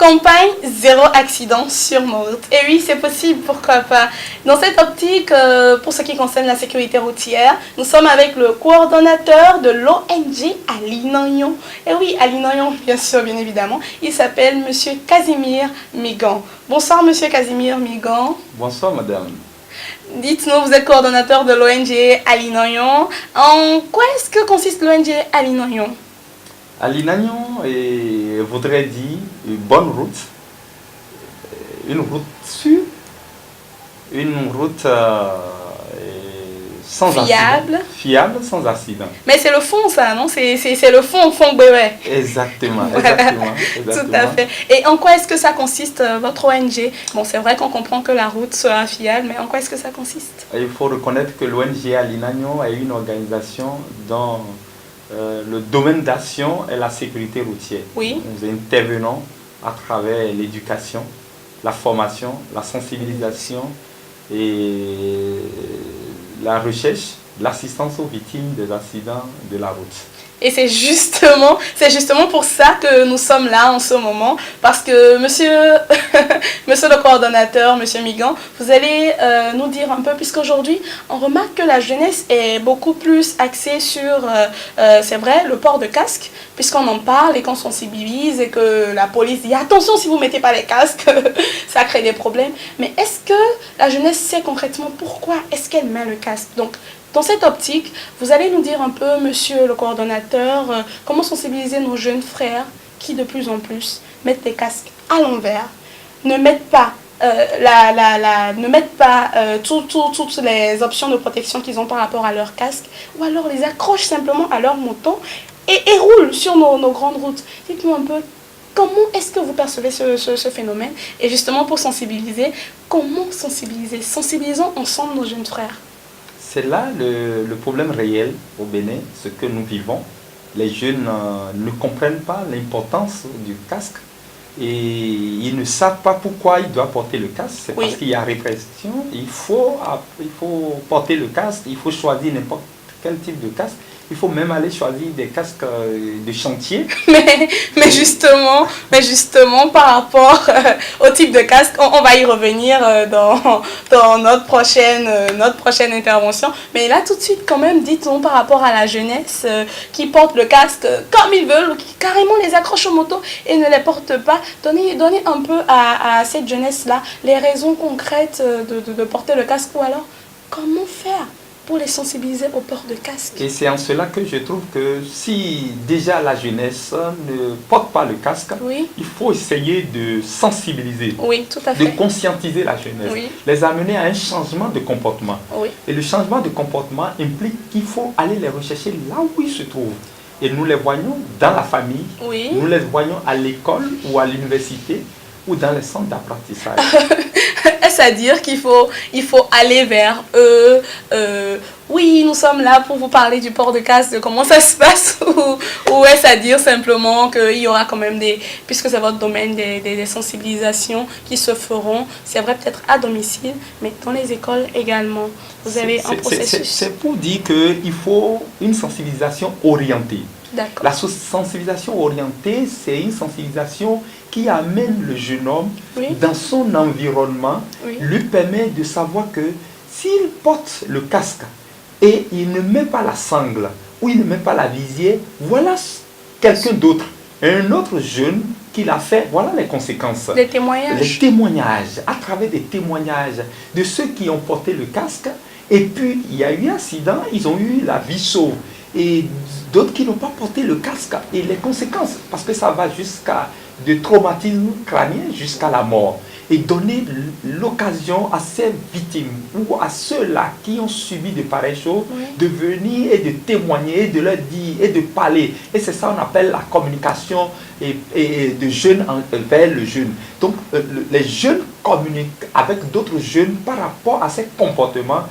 campagne zéro accident sur nos routes. Et oui, c'est possible, pourquoi pas. Dans cette optique, pour ce qui concerne la sécurité routière, nous sommes avec le coordonnateur de l'ONG Ali Nagnon. Et oui, Ali Nagnon, bien sûr, bien évidemment. Il s'appelle Monsieur Casimir Migan. Bonsoir, Monsieur Casimir Migan. Bonsoir, madame. Dites-nous, vous êtes coordonnateur de l'ONG Ali Nagnon. En quoi est-ce que consiste l'ONG Ali Nagnon? Ali Nagnon voudrait dire une bonne route, une route sûre, une route sans fiable. Fiable, sans accident. Mais c'est le fond, ça, non? C'est le fond bébé. Exactement, Voilà. exactement. Tout à fait. Et en quoi est-ce que ça consiste, votre ONG? Bon, c'est vrai qu'on comprend que la route soit fiable, mais en quoi est-ce que ça consiste? Il faut reconnaître que l'ONG Ali Nagnon est une organisation dont le domaine d'action est la sécurité routière. Oui. Nous intervenons à travers l'éducation, la formation, la sensibilisation et la recherche, l'assistance aux victimes des accidents de la route. Et c'est justement pour ça que nous sommes là en ce moment, parce que monsieur le coordonnateur, monsieur Migan, vous allez nous dire un peu, puisqu'aujourd'hui, on remarque que la jeunesse est beaucoup plus axée sur, c'est vrai, le port de casque, puisqu'on en parle et qu'on sensibilise et que la police dit attention si vous ne mettez pas les casques, ça crée des problèmes. Mais est-ce que la jeunesse sait concrètement pourquoi est-ce qu'elle met le casque? Donc, dans cette optique, vous allez nous dire un peu, monsieur le coordonnateur, comment sensibiliser nos jeunes frères qui de plus en plus mettent les casques à l'envers, ne mettent pas, toutes les options de protection qu'ils ont par rapport à leur casque, ou alors les accrochent simplement à leur moto et roulent sur nos grandes routes. Dites-nous un peu, comment est-ce que vous percevez ce phénomène? Et justement pour sensibiliser, comment sensibiliser? Sensibilisons ensemble nos jeunes frères. C'est là le problème réel au Bénin, ce que nous vivons. Les jeunes ne comprennent pas l'importance du casque et ils ne savent pas pourquoi ils doivent porter le casque. C'est parce qu'il y a répression, il faut porter le casque, il faut choisir n'importe quel type de casque. Il faut même aller choisir des casques de chantier. Mais justement, par rapport au type de casque, on va y revenir dans notre prochaine intervention. Mais là, tout de suite, quand même, dites-nous par rapport à la jeunesse qui porte le casque comme ils veulent, ou qui carrément les accroche aux motos et ne les porte pas. Donnez un peu à cette jeunesse-là les raisons concrètes de porter le casque, ou alors comment faire pour les sensibiliser au port de casque. Et c'est en cela que je trouve que si déjà la jeunesse ne porte pas le casque, il faut essayer de sensibiliser, tout à fait. de conscientiser la jeunesse, les amener à un changement de comportement. Et le changement de comportement implique qu'il faut aller les rechercher là où ils se trouvent. Et nous les voyons dans la famille, nous les voyons à l'école ou à l'université ou dans les centres d'apprentissage. Est-ce à dire qu'il faut aller vers eux? Oui, nous sommes là pour vous parler du port de casque, de comment ça se passe, ou est-ce à dire simplement qu'il y aura quand même puisque c'est votre domaine, des sensibilisations qui se feront, c'est vrai peut-être à domicile, mais dans les écoles également. Vous avez un processus. C'est pour dire qu'il faut une sensibilisation orientée. La sensibilisation orientée, c'est une sensibilisation qui amène le jeune homme dans son environnement, lui permet de savoir que s'il porte le casque et il ne met pas la sangle ou il ne met pas la visière, voilà quelqu'un d'autre, un autre jeune qui l'a fait, voilà les conséquences. Les témoignages. Les témoignages, à travers des témoignages de ceux qui ont porté le casque, et puis il y a eu un accident, ils ont eu la vie sauve. Et d'autres qui n'ont pas porté le casque, et les conséquences, parce que ça va jusqu'à de traumatisme crânien jusqu'à la mort. Et donner l'occasion à ces victimes ou à ceux-là qui ont subi de pareilles choses de venir et de témoigner, de leur dire et de parler. Et c'est ça qu'on appelle la communication et de jeune vers le jeune. Donc les jeunes communiquent avec d'autres jeunes par rapport à ces comportements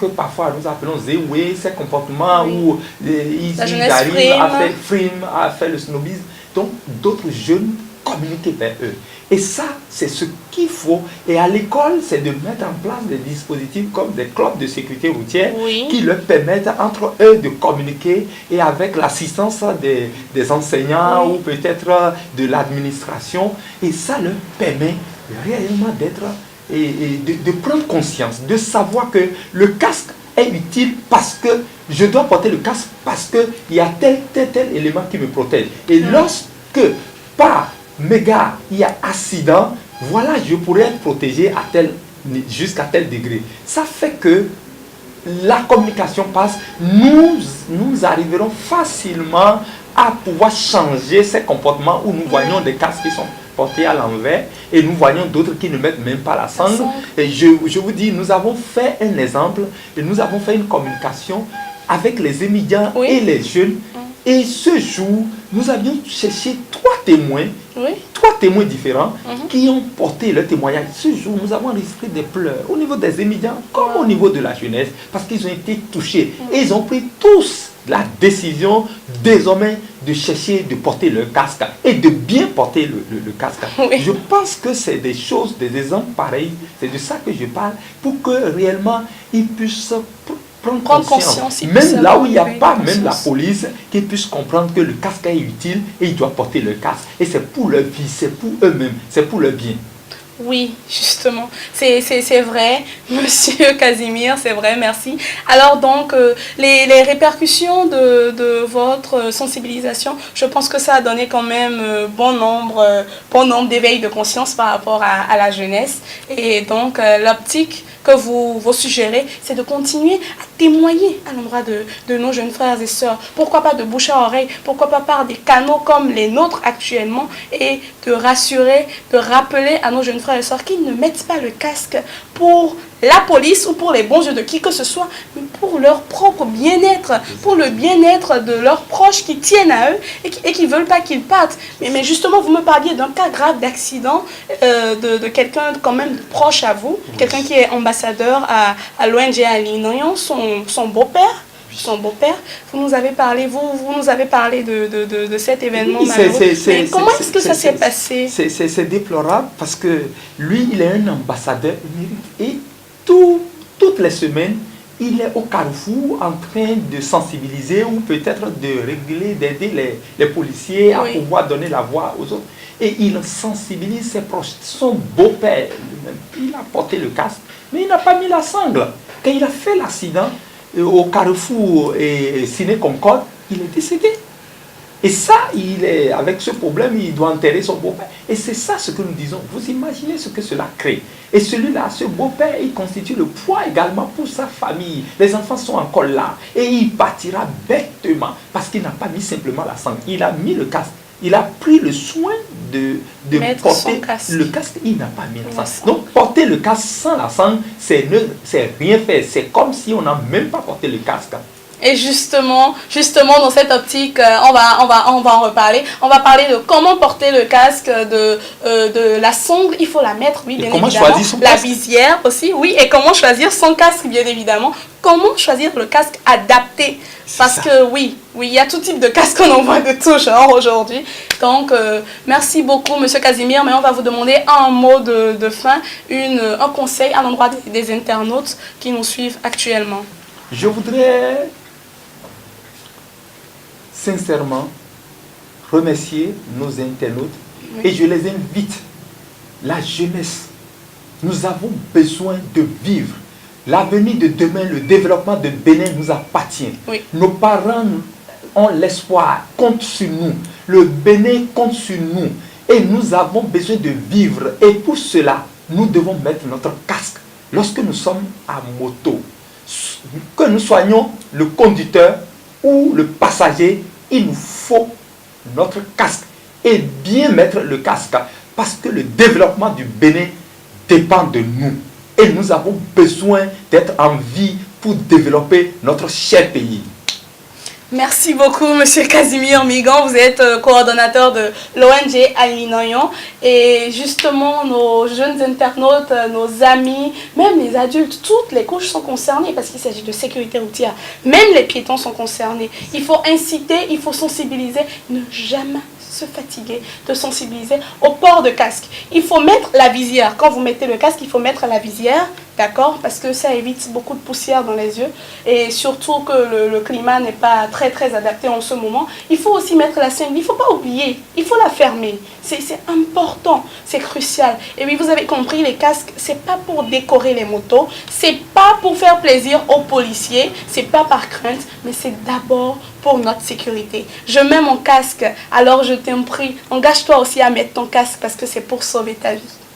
que parfois nous appelons zéoué, ces comportements où ils arrivent à faire frime, à faire le snobisme. Donc d'autres jeunes communiquer vers eux. Et ça, c'est ce qu'il faut. Et à l'école, c'est de mettre en place des dispositifs comme des clubs de sécurité routière qui leur permettent entre eux de communiquer et avec l'assistance des enseignants ou peut-être de l'administration. Et ça leur permet réellement d'être et de prendre conscience, de savoir que le casque est utile parce que je dois porter le casque parce qu'il y a tel élément qui me protège. Et lorsque par mégarde il y a accident, voilà, je pourrais être protégé jusqu'à tel degré. Ça fait que la communication passe, nous arriverons facilement à pouvoir changer ces comportements où nous voyons des casques qui sont portés à l'envers et nous voyons d'autres qui ne mettent même pas la sangle. Et je vous dis, nous avons fait un exemple et nous avons fait une communication avec les étudiants et les jeunes. Et ce jour, nous avions cherché trois témoins différents qui ont porté leur témoignage. Ce jour, nous avons enregistré des pleurs au niveau des étudiants comme au niveau de la jeunesse parce qu'ils ont été touchés. Et ils ont pris tous la décision désormais de chercher de porter leur casque et de bien porter le casque. Je pense que c'est des choses, des exemples pareils, c'est de ça que je parle pour que réellement ils puissent prendre conscience. Même là où il n'y a pas même la police, qu'ils puissent comprendre que le casque est utile et ils doivent porter le casque. Et c'est pour leur vie, c'est pour eux-mêmes, c'est pour leur bien. Oui, justement, c'est vrai, Monsieur Casimir, c'est vrai, merci. Alors donc, les répercussions de votre sensibilisation, je pense que ça a donné quand même bon nombre d'éveils de conscience par rapport à la jeunesse. Et donc, l'optique que vous suggérez, c'est de continuer à témoigner à l'endroit de nos jeunes frères et sœurs. Pourquoi pas de bouche à oreille, pourquoi pas par des canaux comme les nôtres actuellement, et de rassurer, de rappeler à nos jeunes frères et sœurs qu'ils ne mettent pas le casque pour la police ou pour les bons yeux de qui que ce soit, mais pour leur propre bien-être, pour le bien-être de leurs proches qui tiennent à eux et qui ne veulent pas qu'ils partent. Mais justement, vous me parliez d'un cas grave d'accident de quelqu'un quand même proche à vous, quelqu'un qui est ambassadeur à l'ONG à Linoyan, son beau-père. Vous nous avez parlé, de cet événement malheureux. Mais comment est-ce que ça s'est passé? C'est déplorable parce que lui, il est un ambassadeur et toutes les semaines, il est au carrefour en train de sensibiliser ou peut-être de régler, d'aider les policiers à pouvoir donner la voix aux autres. Et il sensibilise ses proches. Son beau-père, il a porté le casque, mais il n'a pas mis la sangle. Quand il a fait l'accident au carrefour et Ciné Concorde, il est décédé. Et ça, avec ce problème, il doit enterrer son beau-père. Et c'est ça ce que nous disons. Vous imaginez ce que cela crée. Et celui-là, ce beau-père, il constitue le poids également pour sa famille. Les enfants sont encore là. Et il partira bêtement parce qu'il n'a pas mis simplement la sangle. Il a mis le casque. Il a pris le soin de porter le casque. Il n'a pas mis la sangle. Donc, porter le casque sans la sangle, c'est rien faire. C'est comme si on n'a même pas porté le casque. Et justement, dans cette optique, on va en reparler. On va parler de comment porter le casque, de la sangle, il faut la mettre, oui, bien évidemment. La visière aussi, oui. Et comment choisir son casque, bien évidemment. Comment choisir le casque adapté? Parce que oui, il y a tout type de casque, on en voit de tout genre aujourd'hui. Donc, merci beaucoup, Monsieur Casimir. Mais on va vous demander un mot de fin, un conseil à l'endroit des internautes qui nous suivent actuellement. Je voudrais sincèrement remercier nos internautes et je les invite, la jeunesse, nous avons besoin de vivre. L'avenir de demain, le développement de Bénin nous appartient. Nos parents ont l'espoir, comptent sur nous. Le Bénin compte sur nous et nous avons besoin de vivre. Et pour cela, nous devons mettre notre casque lorsque nous sommes à moto. Que nous soyons le conducteur ou le passager, il nous faut notre casque et bien mettre le casque parce que le développement du Bénin dépend de nous et nous avons besoin d'être en vie pour développer notre cher pays. Merci beaucoup, Monsieur Casimir Migan. Vous êtes coordonnateur de l'ONG à Linoyan. Et justement, nos jeunes internautes, nos amis, même les adultes, toutes les couches sont concernées parce qu'il s'agit de sécurité routière. Même les piétons sont concernés. Il faut inciter, il faut sensibiliser, ne jamais se fatiguer, de sensibiliser au port de casque. Il faut mettre la visière. Quand vous mettez le casque, il faut mettre la visière, d'accord? Parce que ça évite beaucoup de poussière dans les yeux. Et surtout que le climat n'est pas très adapté en ce moment. Il faut aussi mettre la ceinture. Il ne faut pas oublier. Il faut la fermer. C'est important. C'est crucial. Et oui, vous avez compris, les casques, c'est pas pour décorer les motos. C'est pas pour faire plaisir aux policiers. C'est pas par crainte, mais c'est d'abord pour notre sécurité. Je mets mon casque, alors je t'en prie, engage-toi aussi à mettre ton casque parce que c'est pour sauver ta vie.